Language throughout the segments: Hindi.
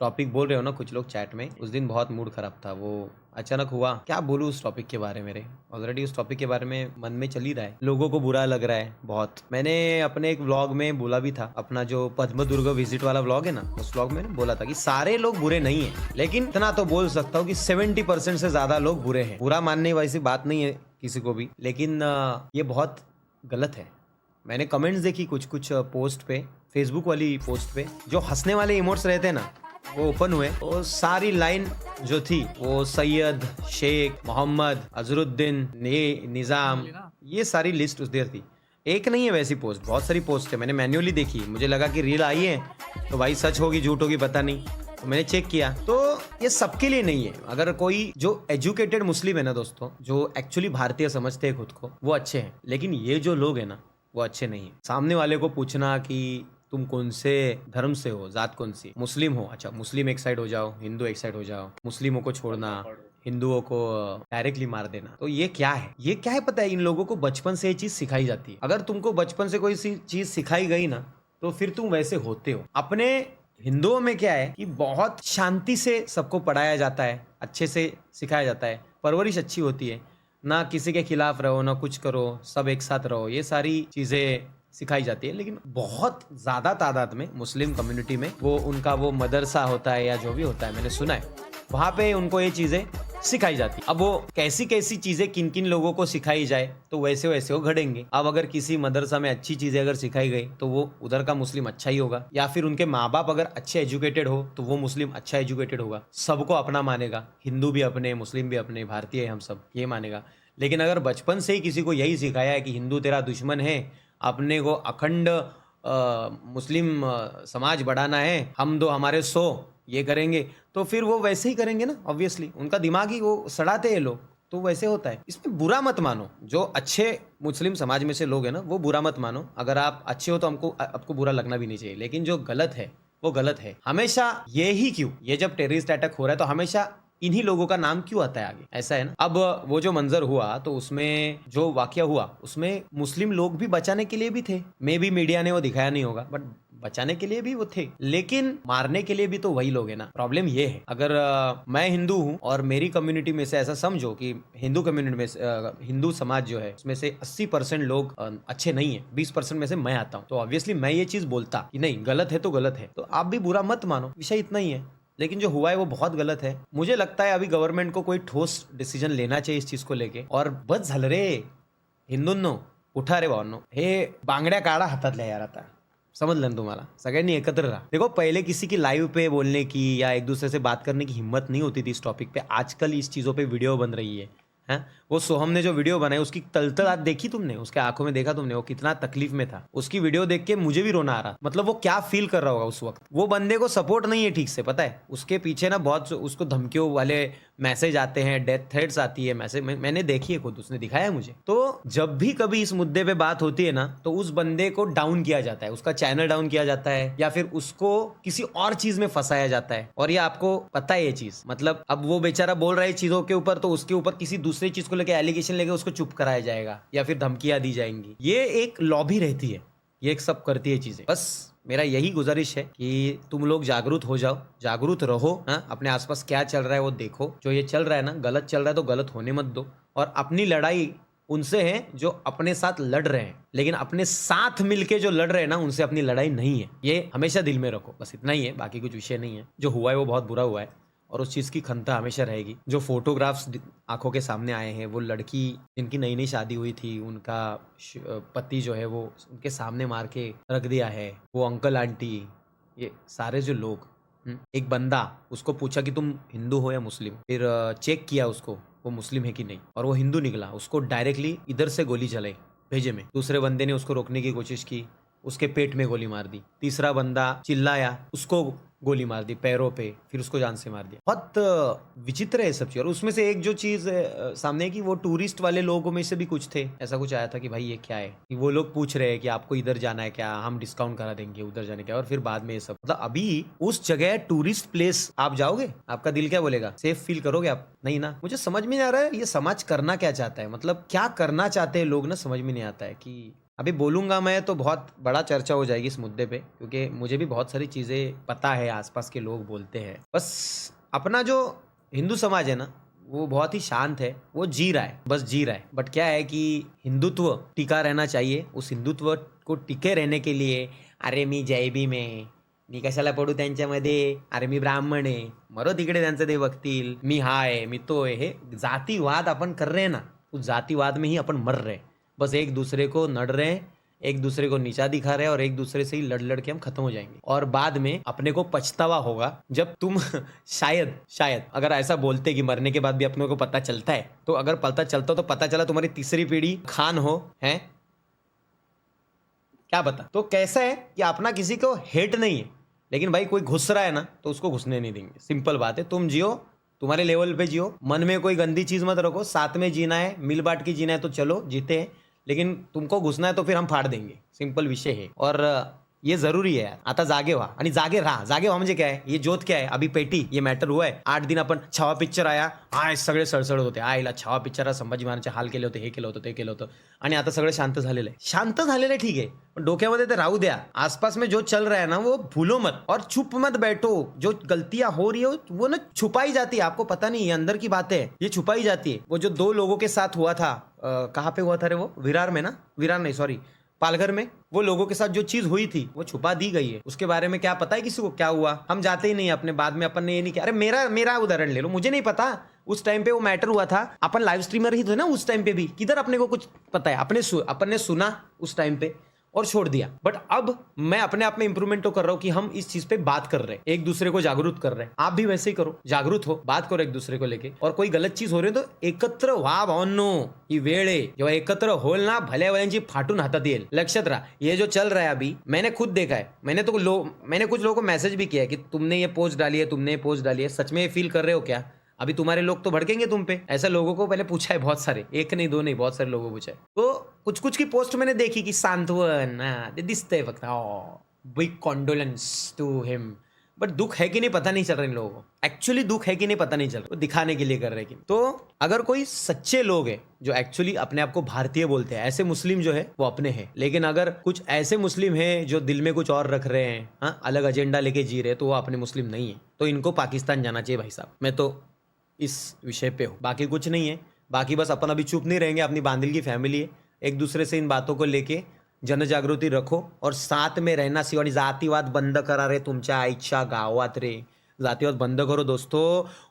टॉपिक बोल रहे हो ना कुछ लोग चैट में, उस दिन बहुत मूड खराब था। वो अचानक हुआ, क्या बोलूं उस टॉपिक के बारे में। ऑलरेडी उस टॉपिक के बारे में मन में चल ही रहा है, लोगों को बुरा लग रहा है बहुत। मैंने अपने एक व्लॉग में बोला भी था, अपना जो पद्म दुर्ग विजिट वाला व्लॉग है ना, उस व्लॉग में बोला था कि सारे लोग बुरे नहीं है, लेकिन इतना तो बोल सकता हूँ कि 70% से ज्यादा लोग बुरे हैं। बुरा मानने वैसी बात नहीं है किसी को भी, लेकिन ये बहुत गलत है। मैंने कमेंट्स देखी कुछ कुछ पोस्ट पे, फेसबुक वाली पोस्ट पे, जो हंसने वाले इमोट्स रहते हैं ना, वो ओपन हुए। वो सारी लाइन जो थी, वो सैयद, शेख, मोहम्मद, अजरुद्दीन, निजाम, ये सारी लिस्ट उस देर थी। एक नहीं है वैसी पोस्ट, बहुत सारी पोस्ट है। मैंने मैन्युअली देखी, मुझे लगा कि रील आई है तो भाई सच होगी झूठ होगी पता नहीं, तो मैंने चेक किया। तो ये सबके लिए नहीं है। अगर कोई जो एजुकेटेड मुस्लिम है ना दोस्तों, जो एक्चुअली भारतीय समझते हैं खुद को, वो अच्छे हैं। लेकिन ये जो लोग है ना, वो अच्छे नहीं है। सामने वाले को पूछना कि तुम कौन से धर्म से हो, जात कौन सी, मुस्लिम हो, अच्छा मुस्लिम एक साइड हो जाओ, हिंदू एक साइड हो जाओ, मुस्लिमों को छोड़ना, हिंदुओं को डायरेक्टली मार देना, तो ये क्या है? ये क्या है पता है? इन लोगों को बचपन से ये चीज सिखाई जाती है। अगर तुमको बचपन से कोई सी चीज सिखाई गई ना, तो फिर तुम वैसे होते हो। अपने हिंदुओं में क्या है कि बहुत शांति से सबको पढ़ाया जाता है, अच्छे से सिखाया जाता है, परवरिश अच्छी होती है, ना किसी के खिलाफ रहो, ना कुछ करो, सब एक साथ रहो, ये सारी चीजें सिखाई जाती है। लेकिन बहुत ज्यादा तादाद में मुस्लिम कम्युनिटी में वो उनका वो मदरसा होता है या जो भी होता है, मैंने सुना है, वहां पे उनको ये चीजें सिखाई जाती है। अब वो कैसी कैसी चीजें किन किन लोगों को सिखाई जाए तो वैसे वैसे वो घड़ेंगे। अब अगर किसी मदरसा में अच्छी चीजें अगर सिखाई गई तो वो उधर का मुस्लिम अच्छा ही होगा, या फिर उनके माँ बाप अगर अच्छे एजुकेटेड हो तो वो मुस्लिम अच्छा एजुकेटेड होगा, सबको अपना मानेगा, हिंदू भी अपने, मुस्लिम भी अपने, भारतीय हम सब, ये मानेगा। लेकिन अगर बचपन से ही किसी को यही सिखाया है कि हिंदू तेरा दुश्मन है, अपने को अखंड मुस्लिम समाज बढ़ाना है, हम दो हमारे 100 ये करेंगे, तो फिर वो वैसे ही करेंगे ना। ऑब्वियसली उनका दिमाग ही वो सड़ाते हैं लोग, तो वैसे होता है। इसमें बुरा मत मानो, जो अच्छे मुस्लिम समाज में से लोग हैं ना, वो बुरा मत मानो। अगर आप अच्छे हो तो आपको बुरा लगना भी नहीं चाहिए, लेकिन जो गलत है वो गलत है। हमेशा ये ही क्यों, ये जब टेररिस्ट अटैक हो रहा है तो हमेशा इन्हीं लोगों का नाम क्यों आता है आगे, ऐसा है ना। अब वो जो मंजर हुआ, तो उसमें जो वाकया हुआ, उसमें मुस्लिम लोग भी बचाने के लिए भी थे। मे भी मीडिया ने वो दिखाया नहीं होगा, बट बचाने के लिए भी वो थे, लेकिन मारने के लिए भी तो वही लोग है ना। प्रॉब्लम ये है, अगर मैं हिंदू हूँ और मेरी कम्युनिटी में से ऐसा समझो कि हिंदू कम्युनिटी में हिंदू समाज जो है उसमें से 80% लोग अच्छे नहीं है, 20% में से मैं आता हूँ, तो ऑब्वियसली मैं ये चीज बोलता कि नहीं गलत है तो गलत है, तो आप भी बुरा मत मानो, विषय इतना ही है। लेकिन जो हुआ है वो बहुत गलत है। मुझे लगता है अभी गवर्नमेंट को कोई ठोस डिसीजन लेना चाहिए इस चीज को लेके। और बस झालं रे हिंदूंनो, उठा रे भावांनो, हे बांगड्या काढा हातातल्या यार आता, समझलं ना तुम्हाला? सगळ्यांनी एकत्र रहा। देखो पहले किसी की लाइव पे बोलने की या एक दूसरे से बात करने की हिम्मत नहीं होती थी इस टॉपिक पे। आजकल इस चीजों पे वीडियो बन रही है। वो सोहम ने जो वीडियो बनाई, उसकी तलतलाहट देखी तुमने, उसके आंखों में देखा तुमने वो कितना तकलीफ में था। उसकी वीडियो देख के मुझे भी रोना आ रहा, मतलब वो क्या फील कर रहा होगा उस वक्त। वो बंदे को सपोर्ट नहीं है ठीक से, पता है उसके पीछे ना बहुत उसको धमकियों वाले मैसेज आते हैं, डेथ थ्रेट्स आती है, मैसेज मैंने देखी है खुद, उसने दिखाया है मुझे। तो जब भी कभी इस मुद्दे पे बात होती है ना, तो उस बंदे को डाउन किया जाता है, उसका चैनल डाउन किया जाता है, या फिर उसको किसी और चीज में फंसाया जाता है। और ये आपको पता है ये चीज, मतलब अब वो बेचारा बोल रहा है चीजों के ऊपर, तो उसके ऊपर किसी दूसरी चीज को लेकर एलिगेशन लेके उसको चुप कराया जाएगा या फिर धमकियां दी जाएंगी। ये एक लॉबी रहती है, ये एक सब करती है चीजें। बस मेरा यही गुजारिश है कि तुम लोग जागरूक हो जाओ, जागरूक रहो। अपने आसपास क्या चल रहा है वो देखो। जो ये चल रहा है ना, गलत चल रहा है तो गलत होने मत दो। और अपनी लड़ाई उनसे है जो अपने साथ लड़ रहे हैं, लेकिन अपने साथ मिलके जो लड़ रहे हैं ना, उनसे अपनी लड़ाई नहीं है। ये हमेशा दिल में रखो, बस इतना ही है, बाकी कुछ विषय नहीं है। जो हुआ है वो बहुत बुरा हुआ है और उस चीज की खंता हमेशा रहेगी। जो फोटोग्राफ्स आंखों के सामने आए हैं, वो लड़की जिनकी नई नई शादी हुई थी, उनका पति जो है वो उनके सामने मार के रख दिया है, वो अंकल आंटी, ये सारे जो लोग। एक बंदा, उसको पूछा कि तुम हिंदू हो या मुस्लिम, फिर चेक किया उसको वो मुस्लिम है कि नहीं, और वो हिंदू निकला। उसको डायरेक्टली इधर से गोली चलाई भेजे में। दूसरे बंदे ने उसको रोकने की कोशिश की, उसके पेट में गोली मार दी। तीसरा बंदा चिल्लाया, उसको गोली मार दी पैरों पे, फिर उसको जान से मार दिया। बहुत विचित्र है सब चीज। और उसमें से एक जो चीज सामने की, वो टूरिस्ट वाले लोगों में से भी कुछ थे, ऐसा कुछ आया था कि भाई ये क्या है, कि वो लोग पूछ रहे हैं कि आपको इधर जाना है क्या, हम डिस्काउंट करा देंगे उधर जाने का। और फिर बाद में ये सब, मतलब अभी उस जगह टूरिस्ट प्लेस आप जाओगे, आपका दिल क्या बोलेगा? सेफ फील करोगे आप? नहीं ना। मुझे समझ में नहीं आ रहा है ये समाज करना क्या चाहता है, मतलब क्या करना चाहते हैं लोग ना, समझ में नहीं आता है कि अभी बोलूँगा मैं तो बहुत बड़ा चर्चा हो जाएगी इस मुद्दे पे, क्योंकि मुझे भी बहुत सारी चीज़ें पता है, आसपास के लोग बोलते हैं। बस अपना जो हिंदू समाज है ना, वो बहुत ही शांत है, वो जी रहा है, बस जी रहा है। बट क्या है कि हिंदुत्व टिका रहना चाहिए। उस हिंदुत्व को टिके रहने के लिए अरे मी जय भीम आहे, मी कशाला पडू त्यांच्यामध्ये, अरे मी ब्राह्मण आहे, मरो तिकडे त्यांचं ते बघतील, मी हा आहे, मी तो आहे, हे जातिवाद अपन कर रहे हैं ना, उस जातिवाद में ही अपन मर रहे हैं। बस एक दूसरे को नड़ रहे हैं, एक दूसरे को नीचा दिखा रहे हैं और एक दूसरे से ही लड़ लड़ के हम खत्म हो जाएंगे। और बाद में अपने को पछतावा होगा जब तुम शायद शायद अगर ऐसा बोलते कि मरने के बाद भी अपने को पता चलता है, तो अगर पता चलता तो पता चला तुम्हारी तीसरी पीढ़ी खान हो, हैं क्या बता। तो कैसा है कि अपना किसी को हेट नहीं है, लेकिन भाई कोई घुस रहा है ना तो उसको घुसने नहीं देंगे। सिंपल बात है, तुम जियो, तुम्हारे लेवल पे जियो, मन में कोई गंदी चीज मत रखो, साथ में जीना है, मिल बांट के जीना है तो चलो जीते हैं, लेकिन तुमको घुसना है तो फिर हम फाड़ देंगे। सिंपल विषय है और ये जरूरी है यार। आता जागे व्हा आणि जागे राहा। जागे व्हा म्हणजे काय, ये ज्योत क्या है, अभी पेटी ये मॅटर हुआ है। 8 दिन आपण छावा पिक्चर आया, आय सगळे सळसळत होते, आयला छावा पिक्चर संभाजी महाराजचे हाल केले होते, हे केलं होतं, ते केलं होतं, आणि आता सगळं शांत झालेलं आहे। शांत झालेलं आहे ठीक आहे, पण डोक्यामध्ये ते राहू द्या। आसपास में जो चल रहा है ना वो भूलो मत और चुप मत बैठो। जो गलतियां हो रही है वो ना छुपाई जाती है, आपको पता नहीं, ये अंदर की बात है, ये छुपाई जाती है। वो जो 2 लोगों के साथ हुआ था, कहाँ पे हुआ था रे, वो विरार में ना, विरार नहीं सॉरी पालघर में, वो लोगों के साथ जो चीज हुई थी वो छुपा दी गई है। उसके बारे में क्या पता है किसी को क्या हुआ, हम जाते ही नहीं अपने। बाद में अपन ने ये नहीं किया। अरे मेरा मेरा उदाहरण ले लो, मुझे नहीं पता उस टाइम पे वो मैटर हुआ था, अपन लाइव स्ट्रीमर ही थे ना उस टाइम पे भी, किधर अपने को कुछ पता है। अपन ने सुना उस टाइम पे और छोड़ दिया। बट अब मैं अपने आप में इंप्रूवमेंट तो कर रहा हूं कि हम इस चीज पे बात कर रहे हैं, एक दूसरे को जागरूक कर रहे हैं। आप भी वैसे ही करो, जागरूक हो, बात करो एक दूसरे को लेके। और कोई गलत चीज हो रही है तो एकत्र व्हा भावांनो, ही वेळ आहे जेव्हा एकत्र होल ना, भल्या भल्यांची फाटून हातात येईल। लक्षात रहा, ये जो चल रहा है अभी, मैंने खुद देखा है, मैंने कुछ लोगों को मैसेज भी किया है कि तुमने ये पोस्ट डाली है, तुमने ये पोस्ट डाली है, सच में ये फील कर रहे हो क्या। अभी तुम्हारे लोग तो भड़केंगे तुम पे। ऐसे लोगों को पहले पूछा है, बहुत सारे, एक नहीं दो नहीं, बहुत सारे लोगों को पूछा है। तो कुछ कुछ की पोस्ट मैंने देखी कि सांत्वन, ते दिसतंय फक्त, big condolence to him, but दुख है कि नहीं पता नहीं चल रहा इन लोगों को। एक्चुअली दुख है कि नहीं पता नहीं चल रहा, वो दिखाने के लिए कर रहे हैं। तो अगर कोई सच्चे लोग हैं जो एक्चुअली अपने आप को भारतीय बोलते हैं, ऐसे मुस्लिम जो है वो अपने हैं। लेकिन अगर कुछ ऐसे मुस्लिम हैं जो दिल में कुछ और रख रहे हैं, हाँ अलग एजेंडा लेके जी रहे हैं, तो वो अपने मुस्लिम नहीं है। तो इनको पाकिस्तान जाना चाहिए भाई साहब। मैं तो इस विषय पे हूँ, बाकी कुछ नहीं है। बाकी बस अपन अभी चुप नहीं रहेंगे, अपनी बांधिल की फैमिली है, एक दूसरे से इन बातों को लेके जनजागृती रखो और साथ में रहना सीखो। आणि जातीवाद बंद करा रे तुमच्या आईच्या गावात रे, जातिवाद बंद करो दोस्तों।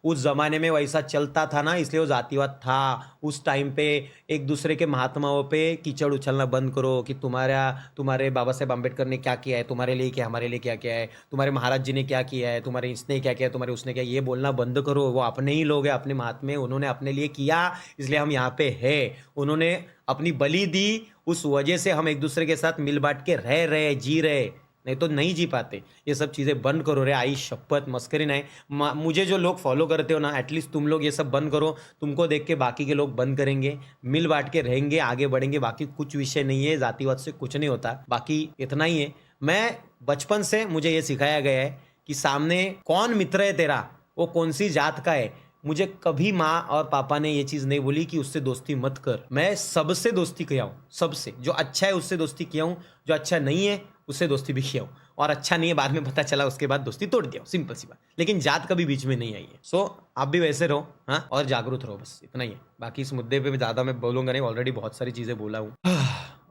उस जमाने में वैसा चलता था ना, इसलिए वो जातिवाद था। उस टाइम पे एक दूसरे के महात्माओं पे कीचड़ उछलना बंद करो कि तुम्हारे बाबा साहेब अम्बेडकर ने क्या किया है तुम्हारे लिए, क्या हमारे लिए क्या किया है, तुम्हारे महाराज जी ने क्या किया है, तुम्हारे इसने क्या किया है, तुम्हारे उसने क्या, ये बोलना बंद करो। वो अपने ही लोग हैं, अपने महात्मे, उन्होंने अपने लिए किया, इसलिए हम यहाँ पे है। उन्होंने अपनी बलि दी, उस वजह से हम एक दूसरे के साथ मिल बांट के रह रहे, जी रहे, नहीं तो नहीं जी पाते। ये सब चीज़ें बंद करो रे, आई शपथ, मस्करी नहीं। मुझे जो लोग फॉलो करते हो ना, एटलीस्ट तुम लोग ये सब बंद करो। तुमको देख के बाकी के लोग बंद करेंगे, मिल बांट के रहेंगे, आगे बढ़ेंगे। बाकी कुछ विषय नहीं है, जातिवाद से कुछ नहीं होता। बाकी इतना ही है, मैं बचपन से मुझे ये सिखाया गया है कि सामने कौन मित्र है तेरा, वो कौन सी जात का है। मुझे कभी माँ और पापा ने ये चीज़ नहीं बोली कि उससे दोस्ती मत कर। मैं सबसे दोस्ती किया हूँ, सबसे। जो अच्छा है उससे दोस्ती किया हूँ, जो अच्छा नहीं है उससे दोस्ती भी किया हूँ। और अच्छा नहीं है बाद में पता चला, उसके बाद दोस्ती तोड़ दिया, सिंपल सी बात। लेकिन जात कभी बीच में नहीं आई है। सो आप भी वैसे रहो, हाँ, और जागरूक रहो, बस इतना ही है। बाकी इस मुद्दे पे ज़्यादा मैं बोलूँगा नहीं, ऑलरेडी बहुत सारी चीज़ें बोला हूँ।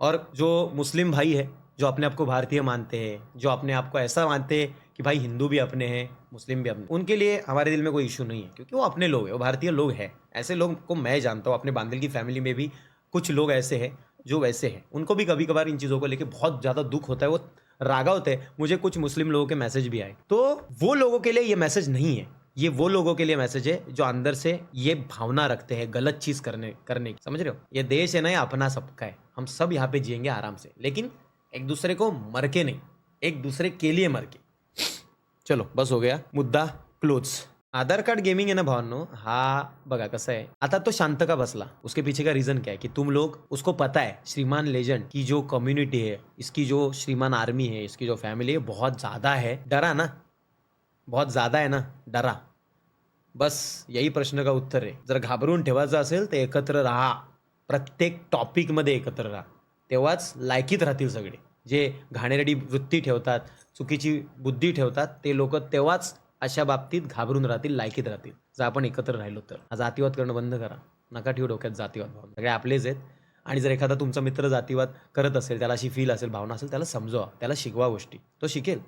और जो मुस्लिम भाई है, जो अपने आप को भारतीय मानते हैं, जो अपने आप को ऐसा मानते हैं कि भाई हिंदू भी अपने हैं, मुस्लिम भी अपने, उनके लिए हमारे दिल में कोई इशू नहीं है, क्योंकि वो अपने लोग हैं, वो भारतीय लोग हैं। ऐसे लोग को मैं जानता हूँ, अपने बांदिल की फैमिली में भी कुछ लोग ऐसे हैं जो वैसे हैं। उनको भी कभी कभार इन चीज़ों को लेके बहुत ज़्यादा दुख होता है, वो रागा होते हैं। मुझे कुछ मुस्लिम लोगों के मैसेज भी आए, तो वो लोगों के लिए ये मैसेज नहीं है, ये वो लोगों के लिए मैसेज है जो अंदर से ये भावना रखते हैं गलत चीज़ करने की। समझ रहे हो, ये देश है ना, ये अपना सबका है, हम सब यहाँ पे जिएंगे आराम से, लेकिन एक दूसरे को मर के नहीं, एक दूसरे के लिए मर के। चलो बस हो गया, मुद्दा क्लोज। आधार कार्ड गेमिंग है ना भावांनो, हा बघा कसं आहे, आता तो शांत का बसला, उसके पीछे का रीजन क्या है कि तुम लोग, उसको पता है श्रीमान लेजेंड की जो कम्युनिटी है, इसकी जो श्रीमान आर्मी है, इसकी जो फैमिली है, बहुत ज्यादा है। डरा ना, बहुत ज्यादा है ना, डरा। बस यही प्रश्न का उत्तर आहे। जर घाबरून ठेवायचं असेल तर एकत्र राहा, प्रत्येक टॉपिक मध्ये एकत्र राहा, तेव्हाच लायकीत राहतील सगळे. जे घाणेरडी वृत्ती ठेवतात, चुकीची बुद्धी ठेवतात, ते लोक तेव्हाच अशा बाबतीत घाबरून राहतील, लायकीत राहतील. जर आपण एकत्र राहिलो तर. हा जातीवाद करणं बंद करा. नका ठेवू डोक्यात जातीवाद भावना. सगळे आपलेच आहेत. आणि जर एखादा तुमचा मित्र जातीवाद करत असेल, त्याला अशी फील असेल, भावना असेल, त्याला समजवा, त्याला शिकवा गोष्टी. तो शिकेल.